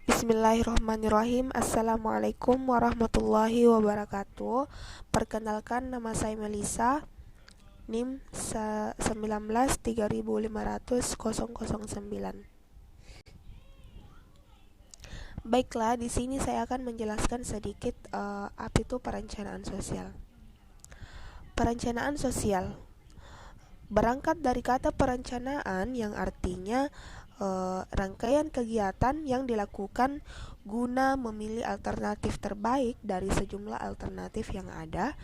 Bismillahirrahmanirrahim. Assalamualaikum warahmatullahi wabarakatuh. Perkenalkan, nama saya Melisa, NIM 19 3500009. Baiklah, di sini saya akan menjelaskan sedikit apa itu perencanaan sosial. Perencanaan sosial berangkat dari kata perencanaan yang artinya rangkaian kegiatan yang dilakukan guna memilih alternatif terbaik dari sejumlah alternatif yang ada,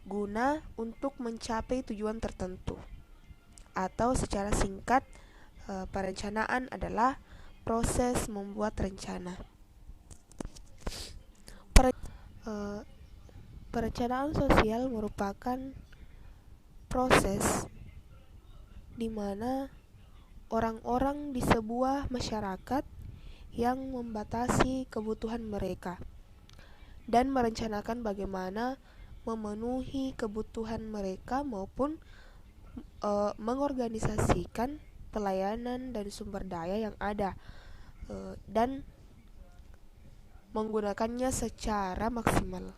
guna untuk mencapai tujuan tertentu. Atau secara singkat, perencanaan adalah proses membuat rencana. Perencanaan sosial merupakan proses di mana orang-orang di sebuah masyarakat yang membatasi kebutuhan mereka dan merencanakan bagaimana memenuhi kebutuhan mereka maupun mengorganisasikan pelayanan dan sumber daya yang ada dan menggunakannya secara maksimal.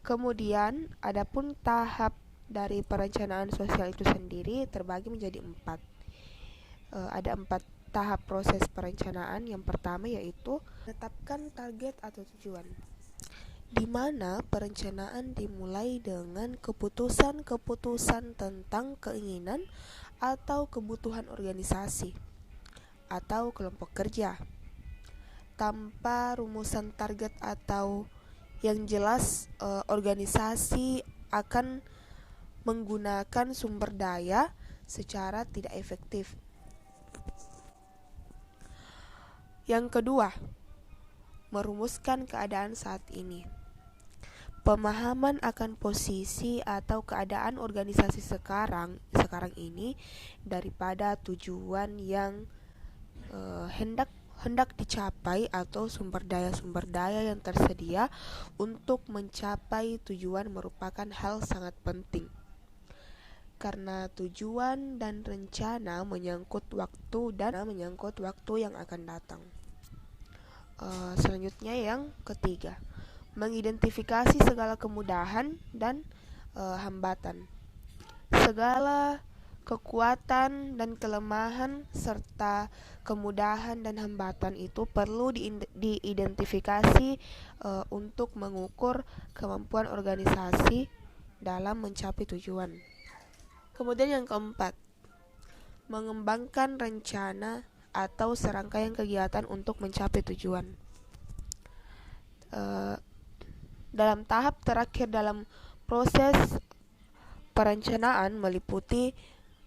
Kemudian, adapun tahap dari perencanaan sosial itu sendiri terbagi menjadi 4. Ada 4 tahap proses perencanaan. Yang pertama yaitu menetapkan target atau tujuan, di mana perencanaan dimulai dengan keputusan-keputusan tentang keinginan atau kebutuhan organisasi atau kelompok kerja. Tanpa rumusan target atau yang jelas, organisasi akan menggunakan sumber daya secara tidak efektif. Yang kedua, merumuskan keadaan saat ini. Pemahaman akan posisi atau keadaan organisasi sekarang ini daripada tujuan yang hendak dicapai atau sumber daya yang tersedia untuk mencapai tujuan merupakan hal sangat penting. Karena tujuan dan rencana menyangkut waktu yang akan datang. Selanjutnya yang ketiga, mengidentifikasi segala kemudahan dan hambatan. Segala kekuatan dan kelemahan serta kemudahan dan hambatan itu perlu diidentifikasi untuk mengukur kemampuan organisasi dalam mencapai tujuan. Kemudian yang keempat, mengembangkan rencana atau serangkaian kegiatan untuk mencapai tujuan. Dalam tahap terakhir dalam proses perencanaan meliputi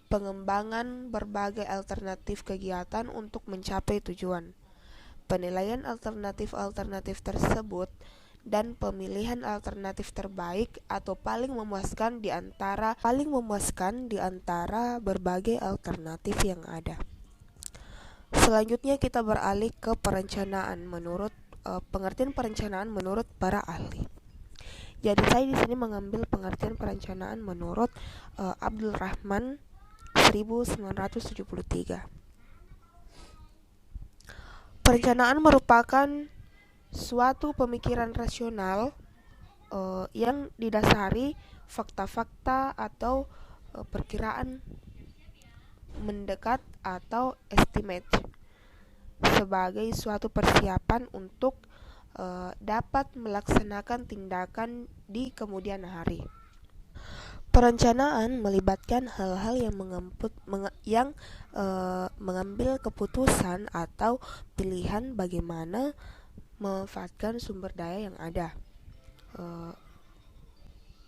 pengembangan berbagai alternatif kegiatan untuk mencapai tujuan, penilaian alternatif tersebut, dan pemilihan alternatif terbaik atau paling memuaskan di antara berbagai alternatif yang ada. Selanjutnya kita beralih ke perencanaan menurut pengertian perencanaan menurut para ahli. Jadi saya di sini mengambil pengertian perencanaan menurut Abdul Rahman 1973. Perencanaan merupakan suatu pemikiran rasional yang didasari fakta-fakta atau perkiraan mendekat atau estimate sebagai suatu persiapan untuk dapat melaksanakan tindakan di kemudian hari. Perencanaan melibatkan hal-hal yang mengambil keputusan atau pilihan bagaimana memanfaatkan sumber daya yang ada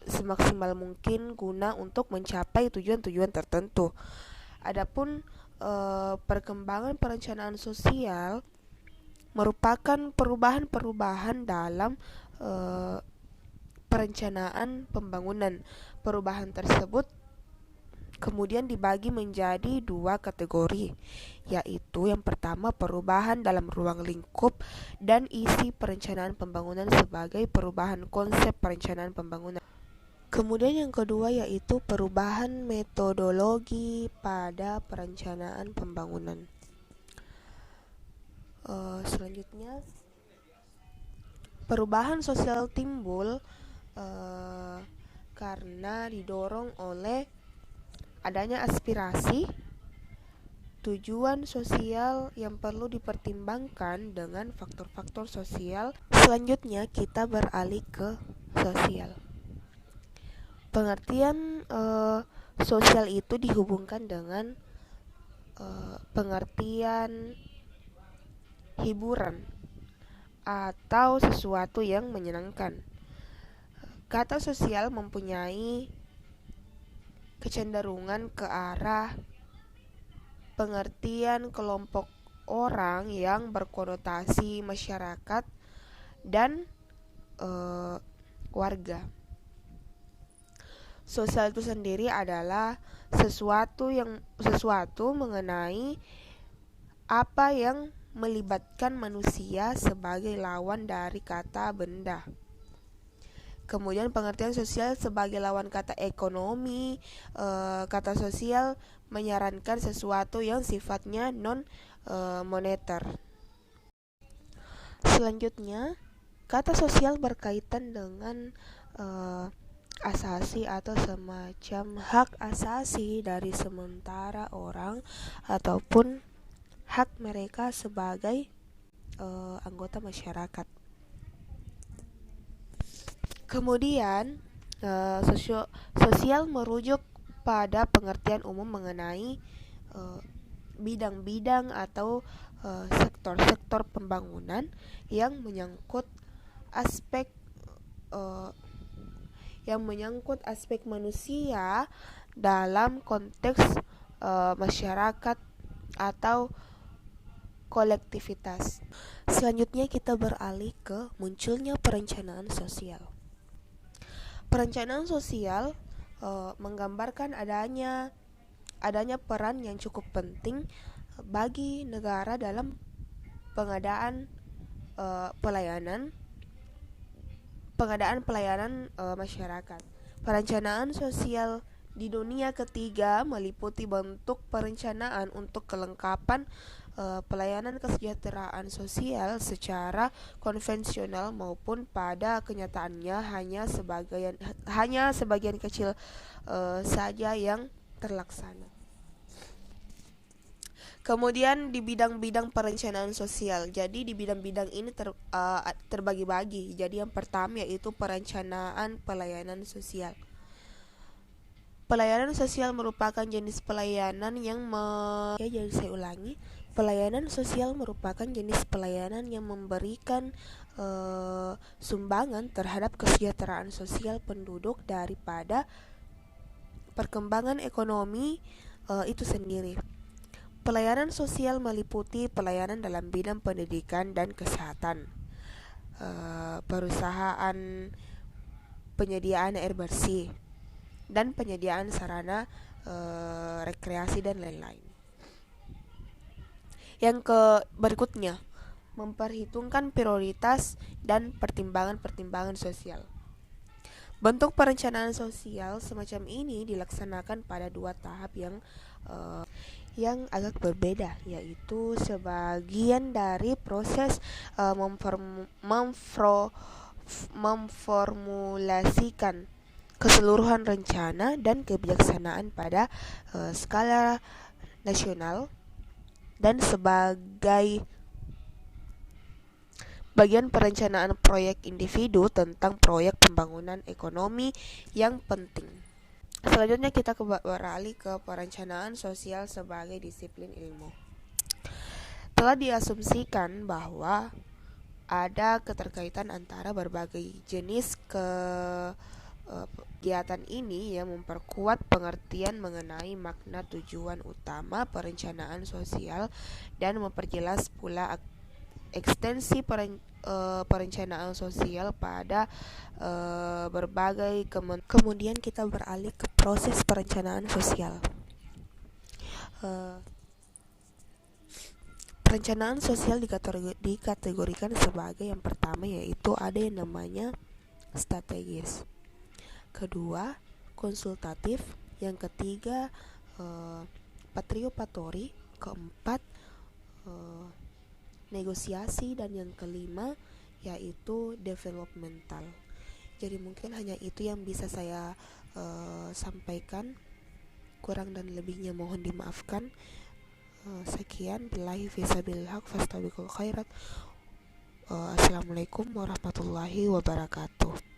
semaksimal mungkin guna untuk mencapai tujuan-tujuan tertentu. Adapun perkembangan perencanaan sosial merupakan perubahan-perubahan dalam perencanaan pembangunan. Perubahan tersebut kemudian dibagi menjadi 2 kategori, yaitu yang pertama perubahan dalam ruang lingkup dan isi perencanaan pembangunan sebagai perubahan konsep perencanaan pembangunan. Kemudian yang kedua yaitu perubahan metodologi pada perencanaan pembangunan. Selanjutnya, perubahan sosial timbul karena didorong oleh adanya aspirasi, tujuan sosial yang perlu dipertimbangkan dengan faktor-faktor sosial. Selanjutnya kita beralih ke sosial. Pengertian sosial itu dihubungkan dengan pengertian hiburan atau sesuatu yang menyenangkan. Kata sosial mempunyai kecenderungan ke arah pengertian kelompok orang yang berkonotasi masyarakat dan warga. Sosial itu sendiri adalah sesuatu mengenai apa yang melibatkan manusia sebagai lawan dari kata benda. Kemudian pengertian sosial sebagai lawan kata ekonomi, kata sosial menyarankan sesuatu yang sifatnya non moneter. Selanjutnya, kata sosial berkaitan dengan asasi atau semacam hak asasi dari sementara orang ataupun hak mereka sebagai anggota masyarakat. Kemudian, sosial merujuk pada pengertian umum mengenai bidang-bidang atau sektor-sektor pembangunan yang menyangkut aspek manusia dalam konteks masyarakat atau kolektivitas. Selanjutnya kita beralih ke munculnya perencanaan sosial. Perencanaan sosial menggambarkan adanya peran yang cukup penting bagi negara dalam pengadaan pelayanan masyarakat. Perencanaan sosial di dunia ketiga meliputi bentuk perencanaan untuk kelengkapan pelayanan kesejahteraan sosial secara konvensional maupun pada kenyataannya hanya sebagian kecil saja yang terlaksana. Kemudian di bidang-bidang perencanaan sosial. Jadi di bidang-bidang ini terbagi-bagi. Jadi yang pertama yaitu perencanaan pelayanan sosial. Pelayanan sosial merupakan jenis pelayanan Pelayanan sosial merupakan jenis pelayanan yang memberikan sumbangan terhadap kesejahteraan sosial penduduk daripada perkembangan ekonomi itu sendiri. Pelayanan sosial meliputi pelayanan dalam bidang pendidikan dan kesehatan, perusahaan penyediaan air bersih, dan penyediaan sarana rekreasi dan lain-lain. Yang berikutnya, memperhitungkan prioritas dan pertimbangan-pertimbangan sosial. Bentuk perencanaan sosial semacam ini dilaksanakan pada dua tahap yang agak berbeda, yaitu sebagian dari proses memformulasikan keseluruhan rencana dan kebijaksanaan pada skala nasional, dan sebagai bagian perencanaan proyek individu tentang proyek pembangunan ekonomi yang penting. Selanjutnya kita beralih ke perencanaan sosial sebagai disiplin ilmu. Telah diasumsikan bahwa ada keterkaitan antara berbagai jenis kegiatan ini yang memperkuat pengertian mengenai makna tujuan utama perencanaan sosial dan memperjelas pula ekstensi perencanaan sosial pada berbagai kemudian kita beralih ke proses perencanaan sosial. Perencanaan sosial dikategorikan sebagai yang pertama yaitu ada yang namanya strategis, kedua konsultatif, yang ketiga partisipatory, keempat negosiasi, dan yang kelima yaitu developmental. Jadi mungkin hanya itu yang bisa saya sampaikan. Kurang dan lebihnya mohon dimaafkan. Sekian, billahi fisabilil haq fastabiqul khairat. Assalamualaikum warahmatullahi wabarakatuh.